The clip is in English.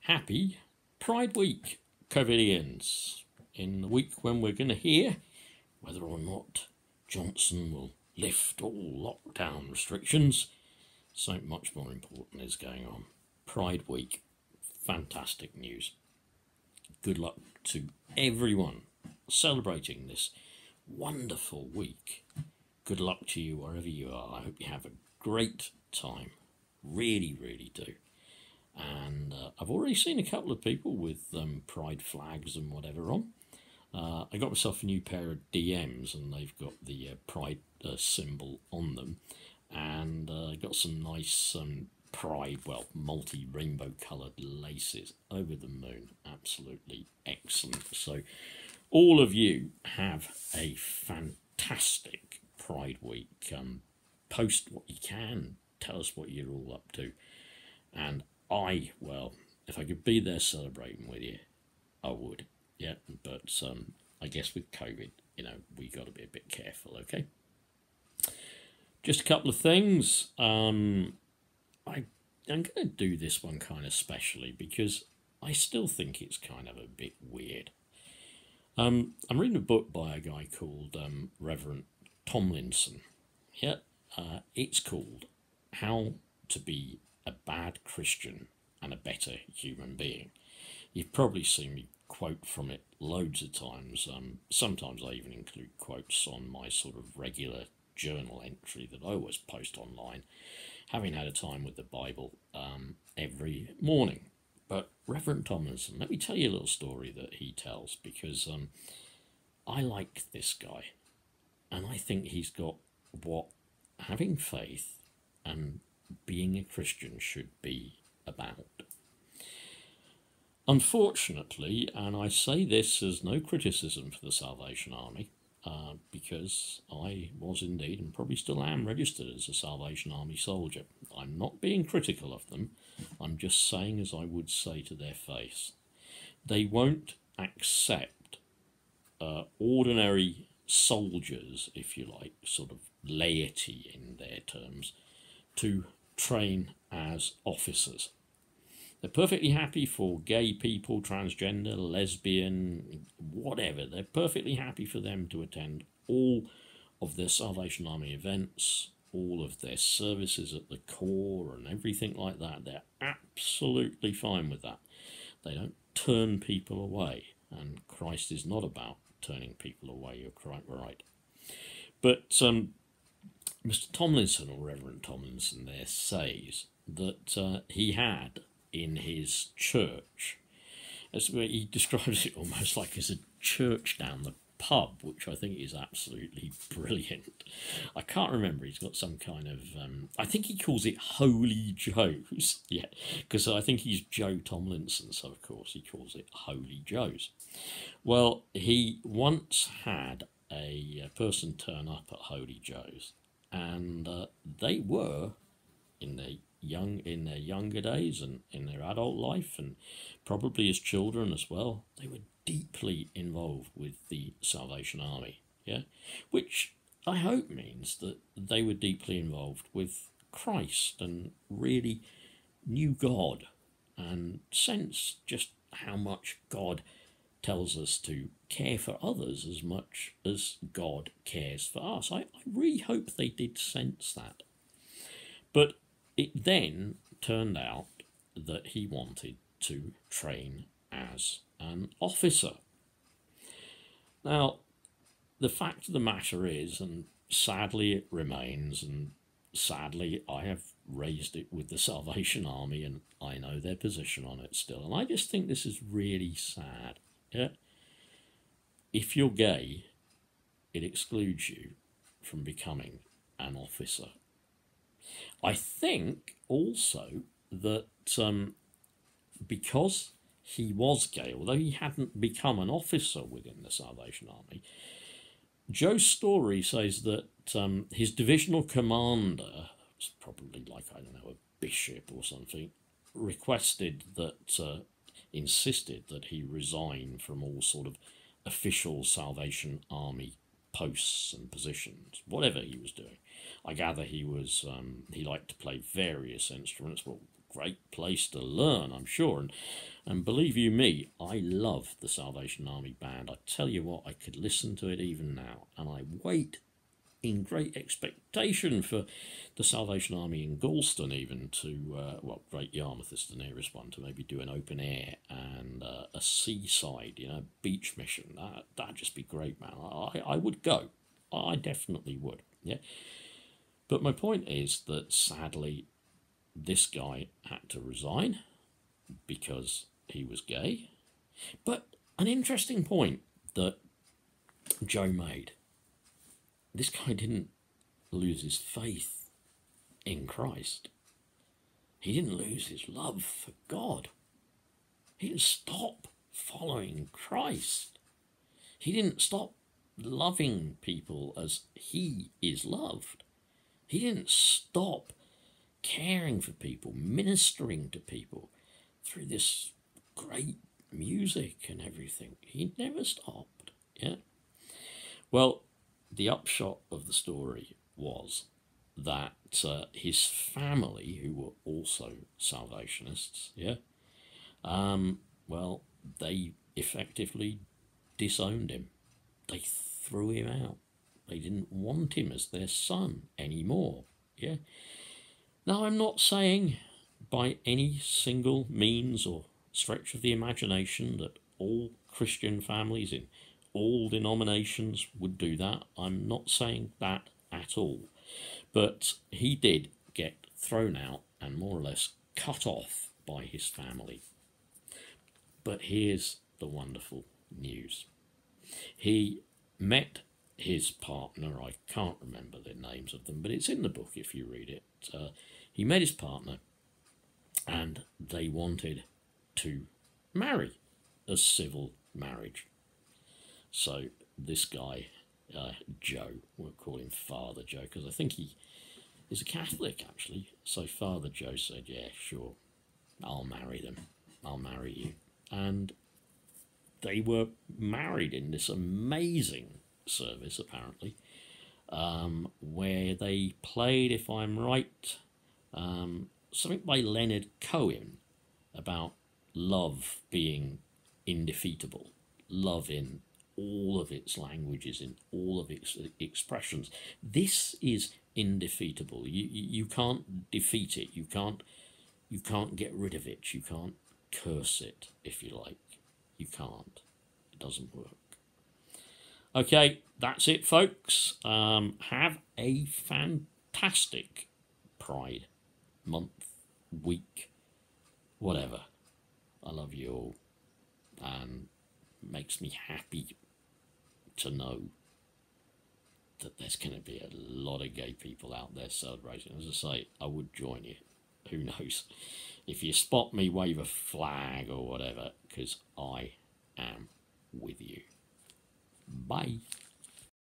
Happy Pride Week, COVIDians. In the week when we're going to hear whether or not Johnson will lift all lockdown restrictions, something much more important is going on. Pride Week, fantastic news. Good luck to everyone celebrating this wonderful week. Good luck to you wherever you are. I hope you have a great time. Really, really do. And I've already seen a couple of people with pride flags and whatever on. I got myself a new pair of DMs and they've got the pride symbol on them. And got some nice pride, well, multi-rainbow coloured laces. Over the moon. Absolutely excellent. So all of you have a fantastic Pride Week. Post what you can. Tell us what you're all up to. And well, if I could be there celebrating with you, I would. Yeah, but I guess with COVID, we got to be a bit careful, okay? Just a couple of things. I'm going to do this one kind of specially because I still think it's kind of a bit weird. I'm reading a book by a guy called Reverend Tomlinson. Yeah, it's called How to Be a Bad Christian and a Better Human Being. You've probably seen me quote from it loads of times. Sometimes I even include quotes on my sort of regular journal entry that I always post online, having had a time with the Bible every morning. But Reverend Tomlinson, let me tell you a little story that he tells, because I like this guy, and I think he's got what having faith and being a Christian should be about. Unfortunately, and I say this as no criticism for the Salvation Army, because I was indeed, and probably still am, registered as a Salvation Army soldier. I'm not being critical of them, I'm just saying as I would say to their face. They won't accept ordinary soldiers, if you like, sort of laity in their terms, to train as officers. They're perfectly happy for gay people, transgender, lesbian, whatever. They're perfectly happy for them to attend all of their Salvation Army events, all of their services at the Corps and everything like that. They're absolutely fine with that. They don't turn people away, and Christ is not about turning people away. You're quite right. But Mr. Tomlinson, or Reverend Tomlinson there, says that he had in his church, he describes it almost like as a church down the pub, which I think is absolutely brilliant. I can't remember, he's got some kind of, I think he calls it Holy Joe's, yeah, because I think he's Joe Tomlinson, so of course he calls it Holy Joe's. Well, he once had a person turn up at Holy Joe's, and they were in their younger days and in their adult life, and probably as children as well, they were deeply involved with the Salvation Army, yeah, which I hope means that they were deeply involved with Christ and really knew God and sensed just how much God tells us to care for others as much as God cares for us. I really hope they did sense that. But it then turned out that he wanted to train as an officer. Now, the fact of the matter is, and sadly it remains, and sadly I have raised it with the Salvation Army and I know their position on it still, and I just think this is really sad. Yeah? If you're gay, it excludes you from becoming an officer. I think also that because he was gay, although he hadn't become an officer within the Salvation Army, Joe's story says that his divisional commander, was probably like, I don't know, a bishop or something, requested that, insisted that he resign from all sort of official Salvation Army posts and positions, whatever he was doing. I gather he liked to play various instruments, well, great place to learn, I'm sure. And believe you me, I love the Salvation Army Band. I tell you what, I could listen to it even now, and I wait in great expectation for the Salvation Army in Galston even to, well, Great Yarmouth is the nearest one, to maybe do an open air and a seaside, you know, beach mission. That'd just be great, man. I would go. I definitely would, yeah. But my point is that sadly, this guy had to resign because he was gay. But an interesting point that Joe made, this guy didn't lose his faith in Christ. He didn't lose his love for God. He didn't stop following Christ. He didn't stop loving people as he is loved. He didn't stop caring for people, ministering to people through this great music and everything. He never stopped, yeah. Well, the upshot of the story was that his family, who were also Salvationists, yeah, well, they effectively disowned him. They threw him out. They didn't want him as their son anymore, yeah. Now, I'm not saying by any single means or stretch of the imagination that all Christian families in all denominations would do that. I'm not saying that at all. But he did get thrown out and more or less cut off by his family. But here's the wonderful news. He met his partner, I can't remember the names of them, but it's in the book if you read it. He met his partner and they wanted to marry, a civil marriage. So this guy, Joe, we'll call him Father Joe, because I think he is a Catholic actually. So Father Joe said, yeah, sure, I'll marry them. I'll marry you. And they were married in this amazing service, apparently, where they played, if I'm right, something by Leonard Cohen about love being indefeatable, love in all of its languages, in all of its expressions. This is indefeatable. You can't defeat it. You can't get rid of it. You can't curse it, if you like. You can't. It doesn't work. Okay, that's it, folks. Have a fantastic Pride month, week, whatever. I love you all, and makes me happy to know that there's going to be a lot of gay people out there celebrating. As I say, I would join you. Who knows? If you spot me, wave a flag or whatever, because I am with you. Bye.